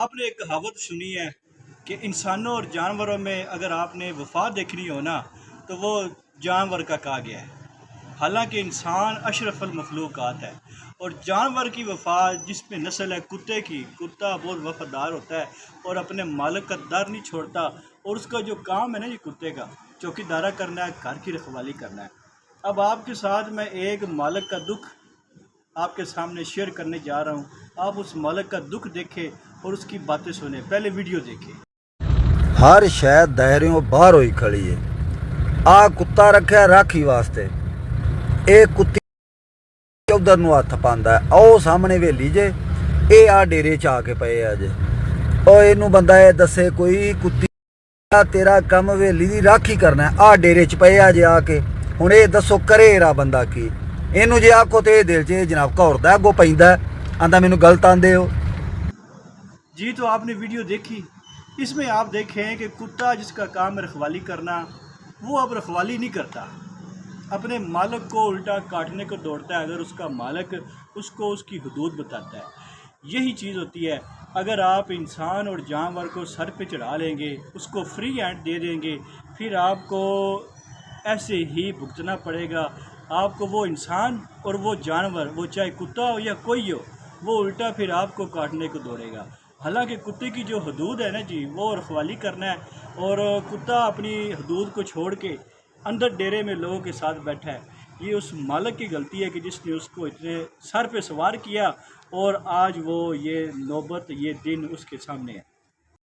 आपने एक कहावत सुनी है कि इंसानों और जानवरों में अगर आपने वफा देखनी हो ना तो वो जानवर का कहा गया है। हालांकि इंसान अशरफुल मखलूक़ात है और जानवर की वफा जिसमें नस्ल है कुत्ते की, कुत्ता बहुत वफादार होता है और अपने मालिक का दर नहीं छोड़ता। और उसका जो काम है ना, ये कुत्ते का चौकीदारा करना है, घर की रखवाली करना है। अब आपके साथ मैं एक मालिक का दुख आपके सामने शेयर करने जा रहा हूँ। आप उस मालिक का दुख देखें और उसकी बातें सुने। पहले वीडियो देखें। हर शायद दायरियों बाहर हुई खड़ी है। आ कुत्ता रखा राखी वास्ते। एक कुत्ती उधर नु हथ पांदा है। आओ सामने वेली जे ए आ डेरे च आके पे अजे ओ इनू बंदा ये दसे कोई कुत्ती तेरा कम वेली दी राखी करना है, आ डेरे च पे अजे आके हुण ये दसो करे रा बंदा की। इनू जे आखो तो दिल च जनाब घौरदा अगो पैंदा आंदा मैनू गलत आंदे हो। जी तो आपने वीडियो देखी। इसमें आप देखें कि कुत्ता जिसका काम है रखवाली करना, वो अब रखवाली नहीं करता, अपने मालिक को उल्टा काटने को दौड़ता है। अगर उसका मालिक उसको उसकी हदूद बताता है, यही चीज़ होती है। अगर आप इंसान और जानवर को सर पे चढ़ा लेंगे, उसको फ्री हैंड दे देंगे, फिर आपको ऐसे ही भुगतना पड़ेगा। आपको वो इंसान और वो जानवर, वो चाहे कुत्ता हो या कोई हो, वो उल्टा फिर आपको काटने को दौड़ेगा। हालांकि कुत्ते की जो हदूद है ना जी, वो रखवाली करना है। और कुत्ता अपनी हदूद को छोड़ के अंदर डेरे में लोगों के साथ बैठा है। ये उस मालिक की गलती है कि जिसने उसको इतने सर पे सवार किया और आज वो ये नौबत, ये दिन उसके सामने है।